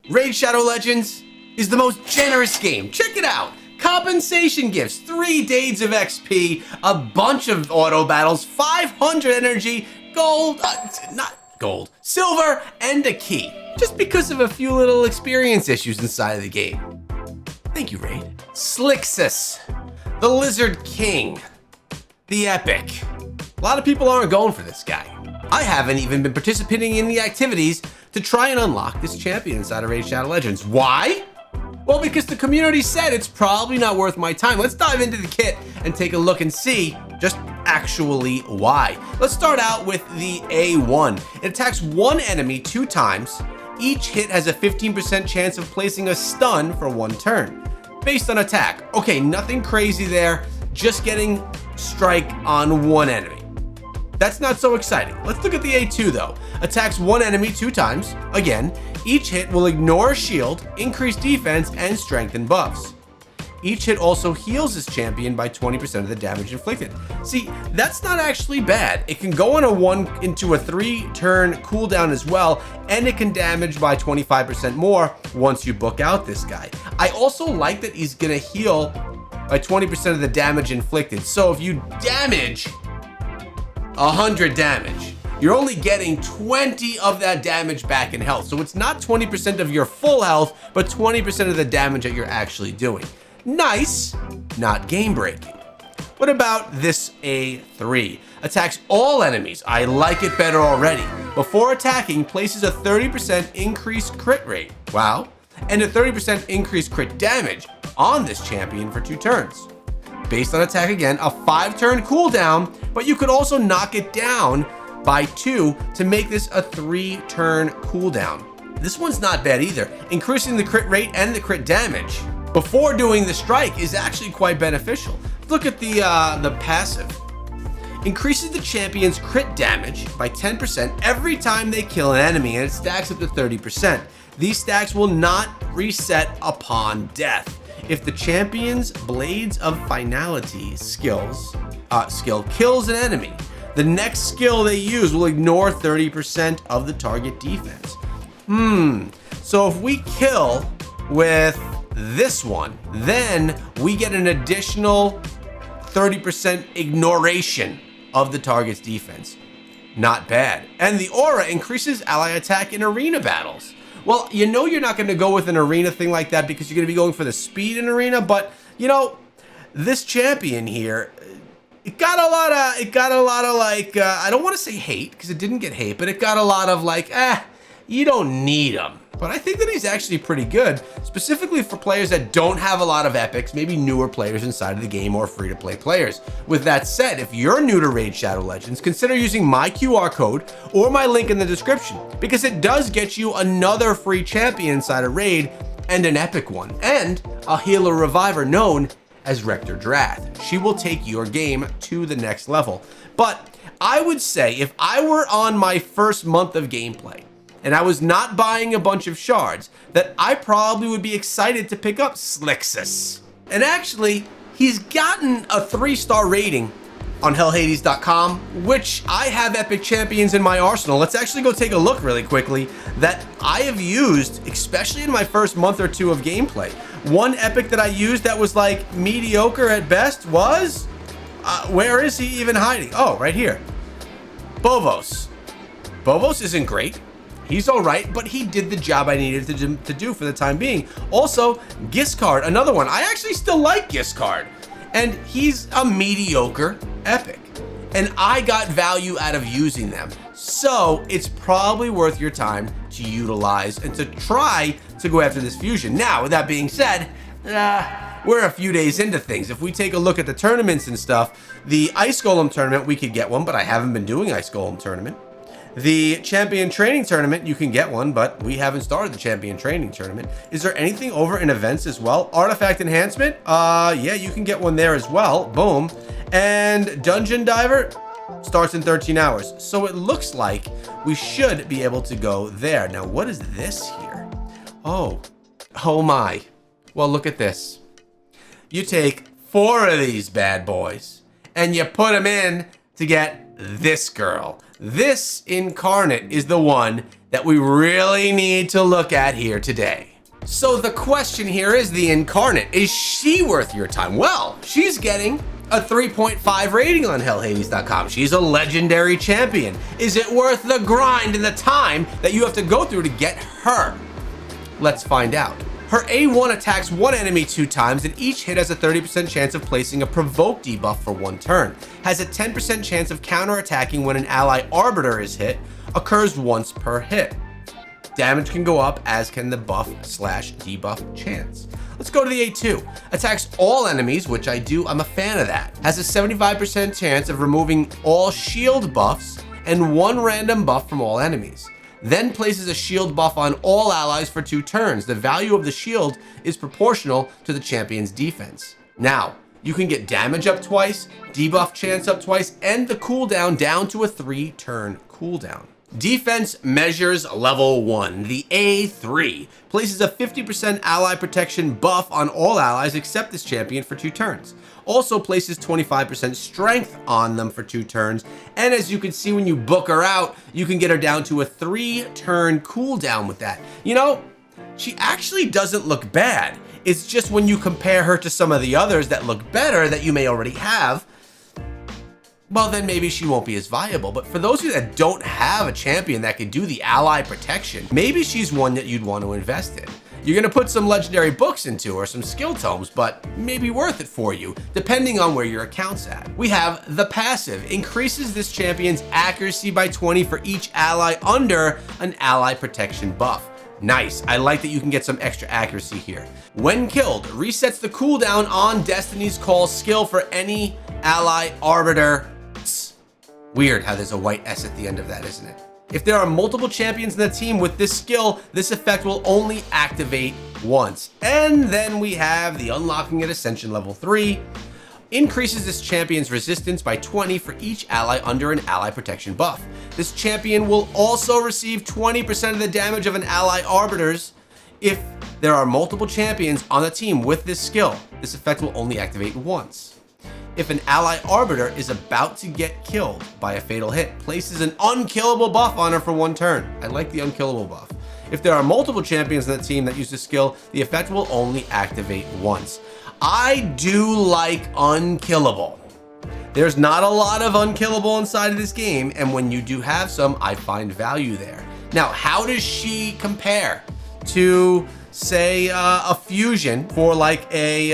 Raid Shadow Legends is the most generous game. Check it out. Compensation gifts, 3 days of XP, a bunch of auto battles, 500 energy, gold, not gold, silver, and a key. Just because of a few little experience issues inside of the game. Thank you, Raid. Slickis, the Lizard King, the Epic. A lot of people aren't going for this guy. I haven't even been participating in the activities to try and unlock this champion inside of Raid Shadow Legends. Why? Well, because the community said it's probably not worth my time. Let's dive into the kit and take a look and see just actually why. Let's start out with the A1. It attacks one enemy 2 times. Each hit has a 15% chance of placing a stun for 1 turn, based on attack. Okay, nothing crazy there, just getting strike on 1 enemy. That's not so exciting. Let's look at the A2 though. Attacks 1 enemy 2 times. Again, each hit will ignore a shield, increase defense, and strengthen buffs. Each hit also heals this champion by 20% of the damage inflicted. See, that's not actually bad. It can go on into a 3-turn cooldown as well, and it can damage by 25% more once you book out this guy. I also like that he's gonna heal by 20% of the damage inflicted. So if you damage 100 damage, you're only getting 20 of that damage back in health. So it's not 20% of your full health, but 20% of the damage that you're actually doing. Nice, not game breaking. What about this A3? Attacks all enemies. I like it better already. Before attacking, places a 30% increased crit rate. Wow. And a 30% increased crit damage on this champion for 2 turns. Based on attack again, a 5-turn cooldown, but you could also knock it down by 2 to make this a 3-turn cooldown. This one's not bad either. Increasing the crit rate and the crit damage before doing the strike is actually quite beneficial. Look at the passive. Increases the champion's crit damage by 10% every time they kill an enemy, and it stacks up to 30%. These stacks will not reset upon death. If the champion's Blades of Finality skill kills an enemy, the next skill they use will ignore 30% of the target defense. So if we kill with this one, then we get an additional 30% ignoration of the target's defense. Not bad. And the aura increases ally attack in arena battles. Well, you know you're not going to go with an arena thing like that because you're going to be going for the speed in arena, but you know, this champion here, it got a lot of like, I don't want to say hate because it didn't get hate, but it got a lot of like, you don't need him. But I think that he's actually pretty good, specifically for players that don't have a lot of epics, maybe newer players inside of the game or free-to-play players. With that said, if you're new to Raid Shadow Legends, consider using my QR code or my link in the description, because it does get you another free champion inside a raid, and an epic one, and a healer reviver known as Rector Drath. She will take your game to the next level. But I would say if I were on my first month of gameplay, and I was not buying a bunch of shards, that I probably would be excited to pick up Slickis. And actually, he's gotten a 3-star rating on hellhades.com, which I have epic champions in my arsenal. Let's actually go take a look really quickly that I have used, especially in my first month or 2 of gameplay. One epic that I used that was like mediocre at best was, where is he even hiding? Oh, right here. Bovos. Bovos isn't great. He's all right, but he did the job I needed to do for the time being. Also, Giscard, another one. I actually still like Giscard, and he's a mediocre epic, and I got value out of using them. So it's probably worth your time to utilize and to try to go after this fusion. Now, with that being said, we're a few days into things. If we take a look at the tournaments and stuff, the Ice Golem tournament, we could get one, but I haven't been doing Ice Golem tournament. The champion training tournament, you can get one, but we haven't started the champion training tournament. Is there anything over in events as well? Artifact enhancement? Yeah, you can get one there as well. Boom. And dungeon diver starts in 13 hours. So it looks like we should be able to go there. Now, what is this here? Oh my. Well, look at this. You take 4 of these bad boys and you put them in to get this girl. This Incarnate is the one that we really need to look at here today. So the question here is the Incarnate. Is she worth your time? Well, she's getting a 3.5 rating on hellhades.com. She's a legendary champion. Is it worth the grind and the time that you have to go through to get her? Let's find out. Her A1 attacks one enemy 2 times, and each hit has a 30% chance of placing a provoke debuff for 1 turn. Has a 10% chance of counterattacking when an ally arbiter is hit, occurs once per hit. Damage can go up, as can the buff/debuff chance. Let's go to the A2. Attacks all enemies, which I'm a fan of that. Has a 75% chance of removing all shield buffs and 1 random buff from all enemies. Then places a shield buff on all allies for 2 turns. The value of the shield is proportional to the champion's defense. Now, you can get damage up twice, debuff chance up twice, and the cooldown down to a 3-turn cooldown. Defense measures level 1. The A3 places a 50% ally protection buff on all allies except this champion for 2 turns. Also places 25% strength on them for 2 turns. And as you can see, when you book her out, you can get her down to a 3-turn cooldown with that. You know, she actually doesn't look bad. It's just when you compare her to some of the others that look better that you may already have, well, then maybe she won't be as viable. But for those of you that don't have a champion that can do the ally protection, maybe she's one that you'd want to invest in. You're gonna put some legendary books into her, some skill tomes, but maybe worth it for you, depending on where your account's at. We have the passive. Increases this champion's accuracy by 20 for each ally under an ally protection buff. Nice, I like that you can get some extra accuracy here. When killed, resets the cooldown on Destiny's Call skill for any ally arbiter. Weird how there's a white S at the end of that, isn't it? If there are multiple champions in the team with this skill, this effect will only activate once. And then we have the Unlocking at Ascension level 3. Increases this champion's resistance by 20 for each ally under an ally protection buff. This champion will also receive 20% of the damage of an ally arbiters if there are multiple champions on the team with this skill. This effect will only activate once. If an ally arbiter is about to get killed by a fatal hit, places an unkillable buff on her for 1 turn. I like the unkillable buff. If there are multiple champions in the team that use this skill, the effect will only activate once. I do like unkillable. There's not a lot of unkillable inside of this game, and when you do have some, I find value there. Now, how does she compare to, say, a fusion for like a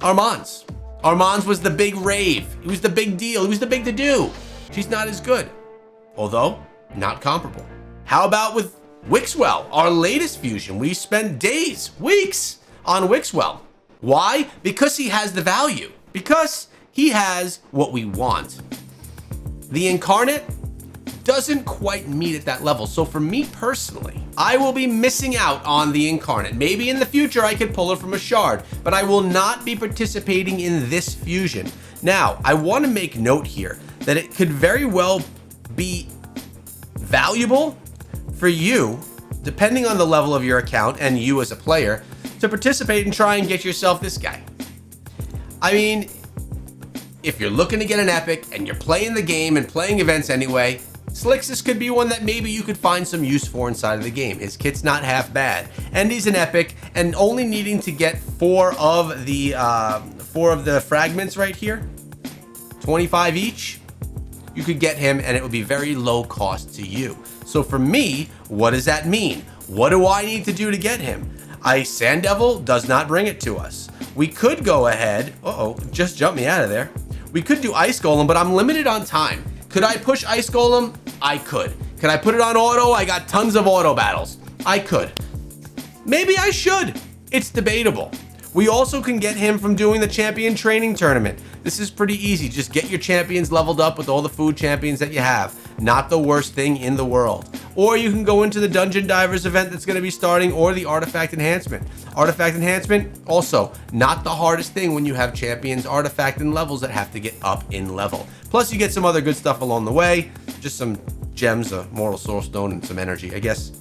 Armand's? Armand's was the big rave. It was the big deal. It was the big to-do. She's not as good, although not comparable. How about with Wixwell, our latest fusion? We spent days, weeks on Wixwell. Why? Because he has the value. Because he has what we want. The Incarnate doesn't quite meet at that level. So for me personally, I will be missing out on the Incarnate. Maybe in the future I could pull her from a shard, but I will not be participating in this fusion. Now, I want to make note here that it could very well be valuable for you, depending on the level of your account and you as a player, to participate and try and get yourself this guy. I mean, if you're looking to get an epic and you're playing the game and playing events anyway, Slickis could be one that maybe you could find some use for inside of the game. His kit's not half bad, and he's an epic, and only needing to get 4 of the fragments right here, 25 each, you could get him, and it would be very low cost to you. So for me, what does that mean? What do I need to do to get him? Sand Devil does not bring it to us. We could go ahead, just jumped me out of there. We could do Ice Golem, but I'm limited on time. Could I push Ice Golem? I could. Could I put it on auto? I got tons of auto battles. I could. Maybe I should. It's debatable. We also can get him from doing the champion training tournament. This is pretty easy. Just get your champions leveled up with all the food champions that you have. Not the worst thing in the world. Or you can go into the Dungeon Divers event that's going to be starting, or the Artifact Enhancement. Artifact Enhancement, also not the hardest thing when you have champions, artifact, and levels that have to get up in level. Plus you get some other good stuff along the way. Just some gems, a Mortal Soul Stone, and some energy. I guess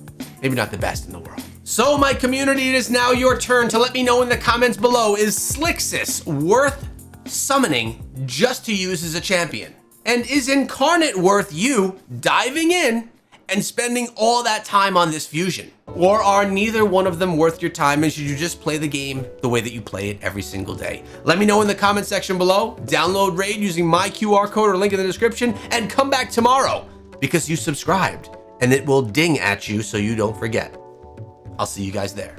maybe not the best in the world. So my community, it is now your turn to let me know in the comments below, is Slickis worth summoning just to use as a champion? And is Incarnate worth you diving in and spending all that time on this fusion? Or are neither one of them worth your time, and should you just play the game the way that you play it every single day? Let me know in the comment section below. Download Raid using my QR code or link in the description, and come back tomorrow because you subscribed, and it will ding at you so you don't forget. I'll see you guys there.